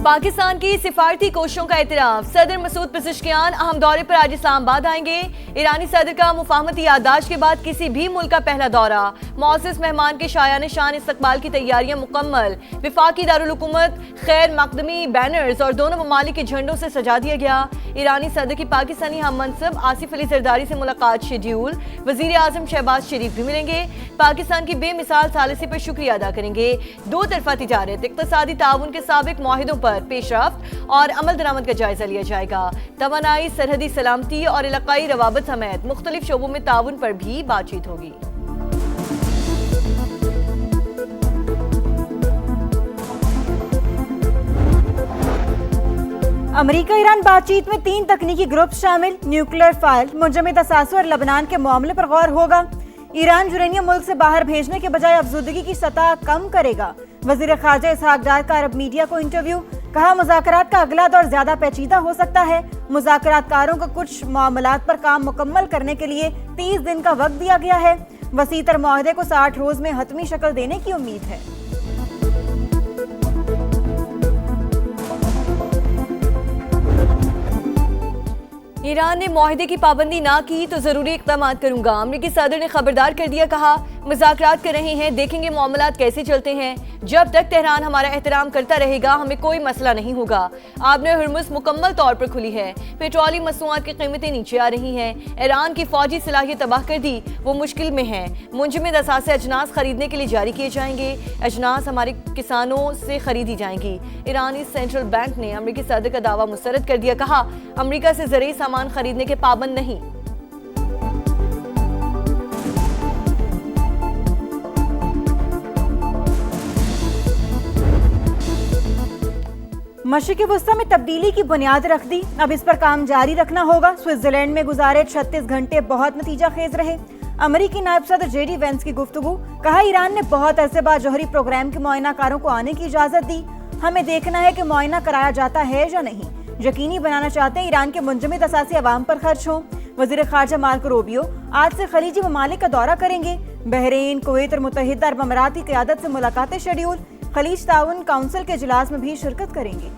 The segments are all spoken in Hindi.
पाकिस्तान की सिफारती कोशिशों का एतराफ। सदर मसूद पेज़ेश्कियान अहम दौरे पर आज इस्लामाबाद आएंगे। ईरानी सदर का मुफाहमती याददाश्त के बाद किसी भी मुल्क का पहला दौरा। मौसस मेहमान के शायान शान इस्तकबाल की तैयारियां मुकम्मल। विफाकी दारुल हुकूमत खैर मकदमी बैनर्स और दोनों ममालिक के झंडों से सजा दिया गया। ईरानी सदर की पाकिस्तानी हम मनसब आसिफ अली जरदारी से मुलाकात शेड्यूल। वजीर आजम शहबाज शरीफ भी मिलेंगे। पाकिस्तान की बेमिसाल सालिसी पर शुक्रिया अदा करेंगे। दो तरफा तिजारत, इक़्तिसादी ताउन के साबिक मुआहिदों पर पेशरफ्त और अमल दरामद का जायजा लिया जाएगा। तवानाई, सरहदी सलामती और इलाकाई रवाबत समेत मुख्तलिफ शोबों में ताउन पर भी बातचीत होगी। अमेरिका ईरान बातचीत में 3 तकनीकी ग्रुप शामिल। न्यूक्लियर फाइल, मुंजमद असासों और लबनान के मामले पर गौर होगा। ईरान यूरेनियम मुल्क से बाहर भेजने के बजाय अफजूदगी की सतह कम करेगा। वजीर खारजा इसहाक डार का अरब मीडिया को इंटरव्यू। कहा, मुज़ाकरात का अगला दौर ज्यादा पेचीदा हो सकता है। मुज़ाकरातकारों को कुछ मामलात पर काम मुकम्मल करने के लिए 30 दिन का वक्त दिया गया है। वसीतर मुआहदे को 60 रोज में हतमी शक्ल देने की उम्मीद है। ईरान ने मुआहदे की पाबंदी ना की तो जरूरी इक़दाम करूंगा। अमरीकी सदर ने खबरदार कर दिया। कहा, मुज़ाकरात कर रहे हैं, देखेंगे मामलात कैसे चलते हैं। जब तक तेहरान हमारा एहतराम करता रहेगा हमें कोई मसला नहीं होगा। आबने हुर्मुज़ मुकम्मल तौर पर खुली है। पेट्रोलियम मसनूआत की कीमतें नीचे आ रही हैं। ईरान की फौजी सलाहियत तबाह कर दी, वो मुश्किल में है। मुंजमद असासे अजनास खरीदने के लिए जारी किए जाएंगे। अजनास हमारे किसानों से खरीदी जाएंगी। ईरानी सेंट्रल बैंक ने अमरीकी सदर का दावा मुस्तरद कर दिया। कहा, अमरीका से ज़रूरी सामान खरीदने के पाबंद नहीं। मशरिक़ वस्ता में तब्दीली की बुनियाद रख दी, अब इस पर काम जारी रखना होगा। स्विट्जरलैंड में गुजारे 36 घंटे बहुत नतीजा खेज रहे। अमेरिकी नायब सदर JD वेंस की गुफ्तगू। कहा, ईरान ने बहुत अरसे बाद जौहरी प्रोग्राम के मुआयनाकारों को आने की इजाजत दी। हमें देखना है कि मुआयना कराया जाता है या नहीं। यकीनी बनाना चाहते हैं ईरान के मुंजमद असासी अवाम पर खर्च हों। वजीर खारजा मार्को रूबियो आज से खलीजी ममालिक का दौरा करेंगे। बहरीन, कुवैत और मुत्तहिदा अरब अमारात की क़यादत से मुलाकातें शेड्यूल। खलीज ताउन काउंसिल के इजलास में भी शिरकत करेंगे।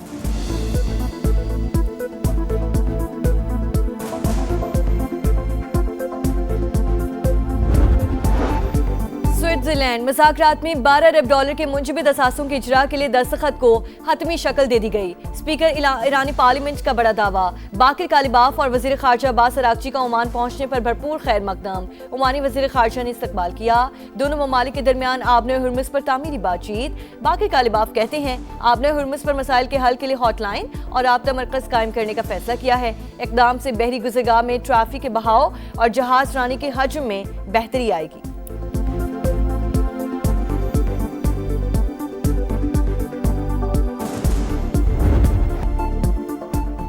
स्विट्जरलैंड मुज़ाकरात में $12 अरब के मुंजमद असासों के इजरा के लिए दस्तखत को हतमी शक्ल दे दी गई। स्पीकर ईरानी पार्लियामेंट का बड़ा दावा। बाकिर कालिबाफ और वजीर खारजा अब्बास अरागची का ओमान पहुंचने पर भरपूर खैर मकदम। ओमानी वजीर खारजा ने इस्तकबाल किया। दोनों ममालिक के दरमियान आबने हुर्मुज़ पर तामीरी बातचीत। बाकिर कालिबाफ कहते हैं, आबने हुर्मुज़ पर मसाइल के हल के लिए हॉटलाइन और राब्ता मरकज कायम करने का फैसला किया है। इक़दाम से बहरी गुज़रगाह में ट्रैफिक के बहाव और जहाज रानी के हजम में बेहतरी आएगी।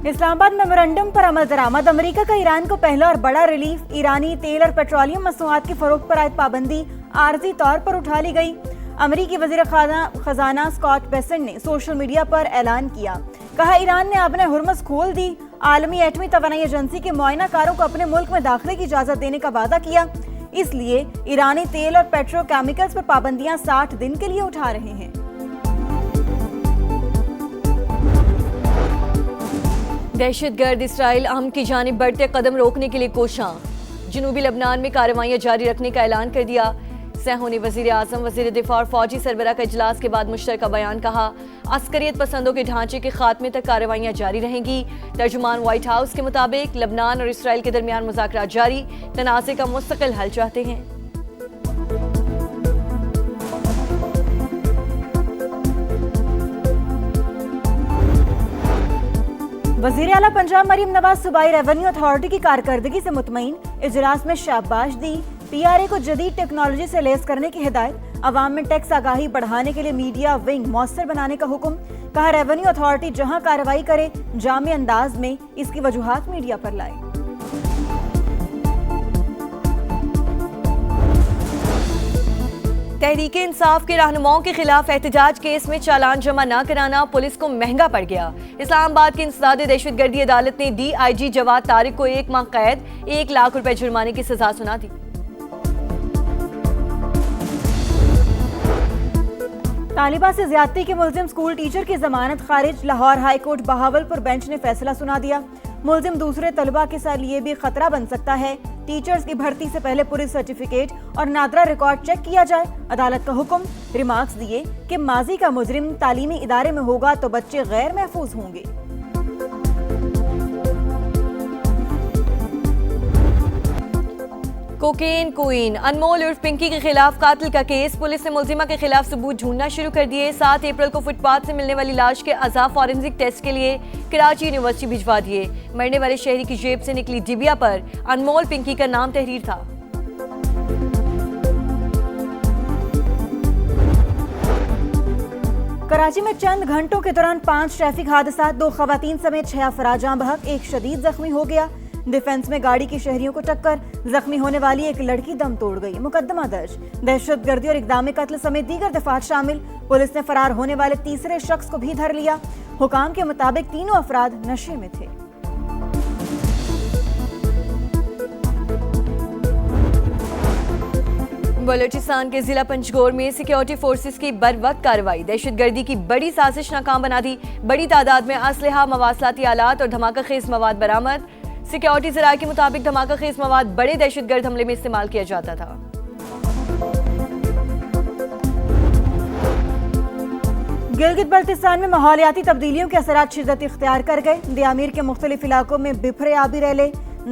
इस्लामाबाद मेमोरेंडम पर अमल दरामद। अमेरिका का ईरान को पहला और बड़ा रिलीफ। ईरानी तेल और पेट्रोलियम मसनूआत की फरोख्त पर आयद पाबंदी आर्जी तौर पर उठा ली गई। अमेरिकी वजीर खजाना स्कॉट बेसेंट ने सोशल मीडिया पर ऐलान किया। कहा, ईरान ने अपने हुर्मुज़ खोल दी। आलमी एटमी तवानाई एजेंसी के मुआयनाकारों को अपने मुल्क में दाखिले की इजाजत देने का वादा किया। इसलिए ईरानी तेल और पेट्रोकेमिकल्स पर पाबंदियां 60 दिन के लिए उठा रहे हैं। दहशतगर्द इसराइल अहम की जानिब बढ़ते कदम रोकने के लिए कोशां। जनूबी लबनान में कार्रवाइयां जारी रखने का ऐलान कर दिया। सेहूनी वजीर आजम, वजीर दिफा और फौजी सरबराह का इजलास के बाद मुश्तरका बयान। कहा, अस्करियत पसंदों के ढांचे के खात्मे तक कार्रवाइयां जारी रहेंगी। तर्जुमान व्हाइट हाउस के मुताबिक लबनान और इसराइल के दरमियान मुज़ाकरात जारी, तनाज़े का मुस्तकिल हल चाहते हैं। वज़ीर आला पंजाब मरीम नवाज सूबाई रेवेन्यू अथॉरिटी की कारकर्दगी से मुतमईन। इजलास में शाबाश दी। PRA को जदीद टेक्नोलॉजी से लैस करने की हिदायत। अवाम में टैक्स आगाही बढ़ाने के लिए मीडिया विंग मौसर बनाने का हुक्म। कहा, रेवेन्यू अथॉरिटी जहां कार्रवाई करे जामे अंदाज में इसकी वजूहात मीडिया पर लाए। तहरीक इंसाफ के रहनुमाओं के खिलाफ एहतजाज केस में चालान जमा न कराना पुलिस को महंगा पड़ गया। इस्लामाबाद की इंसदाद दहशतगर्दी अदालत ने DIG जवाद तारिक को 1 माह कैद, 1 लाख रुपए जुर्माने की सजा सुना दी। तालिबा से ज्यादती के मुलजिम स्कूल टीचर की जमानत खारिज। Lahore high court Bahawalpur bench ने फैसला सुना दिया। मुलजिम दूसरे तलबा के साथ लिए भी खतरा बन सकता है। टीचर्स की भर्ती से पहले पुलिस सर्टिफिकेट और नादरा रिकॉर्ड चेक किया जाए। अदालत का हुक्म। रिमार्क्स दिए कि माजी का मुजरिम तालीमी इदारे में होगा तो बच्चे गैर महफूज होंगे। कोकेन क्वीन अनमोल उर्फ पिंकी के खिलाफ कातिल का केस। पुलिस ने मुलजिमा के खिलाफ सबूत ढूंढना शुरू कर दिए। 7 अप्रैल को फुटपाथ से मिलने वाली लाश के अज़ा फॉरेंसिक टेस्ट के लिए कराची यूनिवर्सिटी भिजवा दिए। मरने वाले शहरी की जेब से निकली डिबिया पर अनमोल पिंकी का नाम तहरीर था। कराची में चंद घंटों के दौरान 5 ट्रैफिक हादसा, 2 खवातीन समेत 6 अफराद जाँ बहक, 1 शदीद जख्मी हो गया। डिफेंस में गाड़ी की शहरियों को टक्कर, जख्मी होने वाली एक लड़की दम तोड़ गई। मुकदमा दर्ज। दहशतगर्दी और इक़दाम कत्ल समेत दीगर दफात शामिल। पुलिस ने फरार होने वाले तीसरे शख्स को भी धर लिया। हुकाम के मुताबिक तीनों अफराद नशे में थे। बलूचिस्तान के जिला पंचगोर में सिक्योरिटी फोर्सेस की बरवक्त कार्रवाई। दहशतगर्दी की बड़ी साजिश नाकाम बना दी। बड़ी तादाद में असलहा, मवासलाती आलात और धमाका खेज मवाद बरामद। सिक्योरिटी जराये के मुताबिक धमाका खेज मवाद बड़े दहशतगर्द हमले में इस्तेमाल किया जाता था। गिलगित बल्तिस्तान में माहौलियाती तब्दीलियों के असरात शिद्दत इख्तियार कर गए। दियामीर के मुख्तलिफ इलाकों में बिफरे आबी रैले।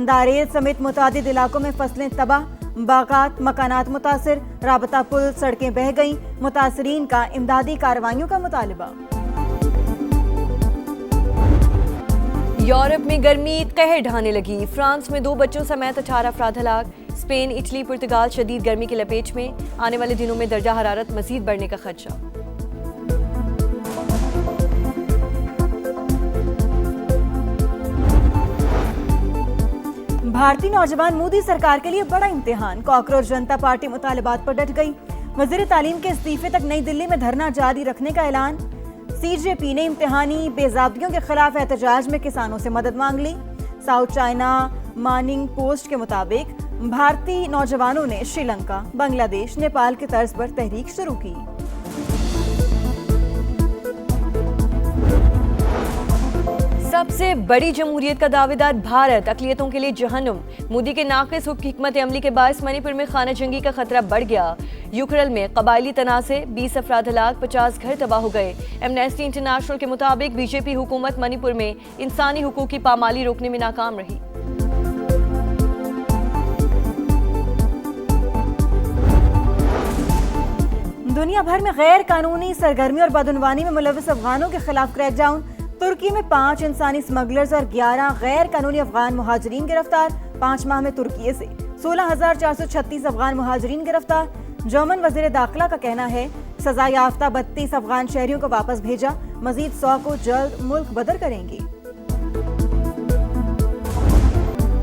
दारेल समेत मुतादिद इलाकों में फसलें तबाह, बागात मकानात मुतासिर, राबता पुल सड़कें बह गईं। मुतासरीन का इमदादी कार्रवाइयों का मुतालबा। यूरोप में गर्मी कहर ढाने लगी। फ्रांस में 2 बच्चों समेत 18 अफराद हलाक। स्पेन, इटली, पुर्तगाल शदीद गर्मी की लपेट में। आने वाले दिनों में दर्जा हरारत मजीद बढ़ने का खदशा। भारतीय नौजवान मोदी सरकार के लिए बड़ा इम्तिहान। कॉकरोच जनता पार्टी मुतालबात पर डट गई। वजीर तालीम के इस्तीफे तक नई दिल्ली में धरना जारी रखने का ऐलान। सीजेपी ने इम्तिहानी बेजाब्तियों के खिलाफ एहतजाज में किसानों से मदद मांग ली। साउथ चाइना मॉर्निंग पोस्ट के मुताबिक भारतीय नौजवानों ने श्रीलंका, बांग्लादेश, नेपाल की तर्ज पर तहरीक शुरू की। सबसे बड़ी जमहूरियत का दावेदार भारत, अकलियतों के लिए जहन्नुम। मोदी के नाक़िस हिकमत अमली के बायस मणिपुर में खाना जंगी का खतरा बढ़ गया। यूखरल में कबायली तनाज़े, 20 अफराद हलाक, 50 घर तबाह हो गए। एमनेस्टी इंटरनेशनल के मुताबिक बीजेपी हुकूमत मणिपुर में इंसानी हुकूक की पामाली रोकने में नाकाम रही। दुनिया भर में गैर कानूनी सरगर्मी और बदउनवानी में मुलविस अफगानों के खिलाफ क्रैकडाउन। तुर्की में 5 इंसानी स्मगलर्स और 11 गैर कानूनी अफगान मुहाजिरीन गिरफ्तार। 5 माह में तुर्की से 16,436 अफगान मुहाजिरीन गिरफ्तार। जर्मन वजीर दाखिला का कहना है सजा याफ्ता 32 अफगान शहरियों को वापस भेजा। मजीद 100 को जल्द मुल्क बदर करेंगे।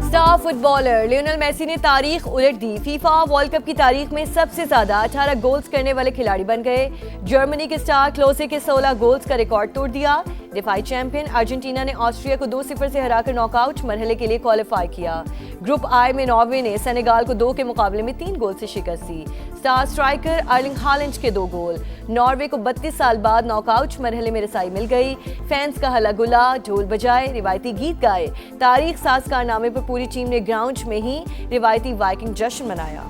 स्टार फुटबॉलर लियोनेल मेसी ने तारीख उलट दी। फीफा वर्ल्ड कप की तारीख में सबसे ज्यादा 18 गोल्स करने वाले खिलाड़ी बन गए। जर्मनी के स्टार क्लोसे के 16 गोल्स का रिकॉर्ड तोड़ दिया। दिफाई चैंपियन अर्जेंटीना ने ऑस्ट्रिया को 2-0 से हराकर नॉकआउट मरहले के लिए क्वालिफाई किया। ग्रुप आई में नॉर्वे ने सेनेगाल को 2 के मुकाबले में 3 गोल से शिकस्त दी। स्टार स्ट्राइकर अर्लिंग हालैंड के 2 गोल। नॉर्वे को 32 साल बाद नॉकआउट मरहले में रसाई मिल गई। फैंस का हल्ला गुल्ला, ढोल बजाए, रिवायती गीत गाए। तारीख साज कारनामे पर पूरी टीम ने ग्राउंड में ही रिवायती वाइकिंग जश्न मनाया।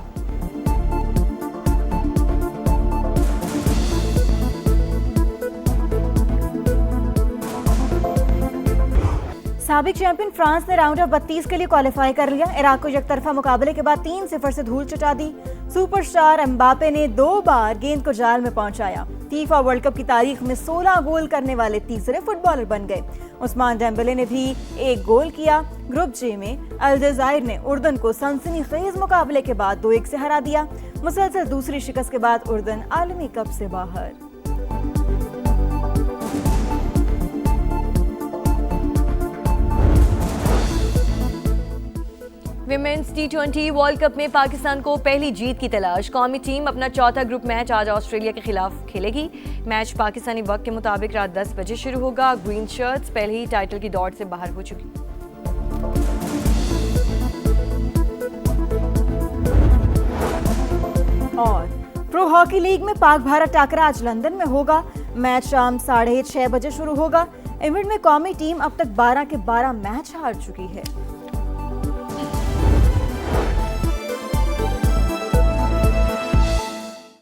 साबिक चैंपियन फ्रांस ने राउंड ऑफ 32 के लिए क्वालिफाई कर लिया। इराक को एकतरफा मुकाबले के बाद 3-0 से धूल चटा दी। सुपरस्टार एम्बापे ने 2 बार गेंद को जाल में पहुंचाया। फीफा वर्ल्ड कप की तारीख में 16 गोल करने वाले तीसरे फुटबॉलर बन गए। उस्मान डेम्बेले ने भी 1 गोल किया। ग्रुप जे में अल्जायर ने उर्दन को सनसनीखेज मुकाबले के बाद 2-1 से हरा दिया। मुसलसल दूसरी शिकस्त के बाद उर्दन आलमी कप से बाहर। विमेंस T20 वर्ल्ड कप में पाकिस्तान को पहली जीत की तलाश। कौमी टीम अपना चौथा ग्रुप मैच आज ऑस्ट्रेलिया के खिलाफ खेलेगी। मैच पाकिस्तानी वक्त के मुताबिक रात 10 बजे शुरू होगा। ग्रीन शर्ट्स पहले ही टाइटल की दौड़ से बाहर हो चुकी। और प्रो हॉकी लीग में पाक भारत टाकरा आज लंदन में होगा। मैच शाम 6:30 बजे शुरू होगा। इवेंट में कौमी टीम अब तक 12 के 12 मैच हार चुकी है।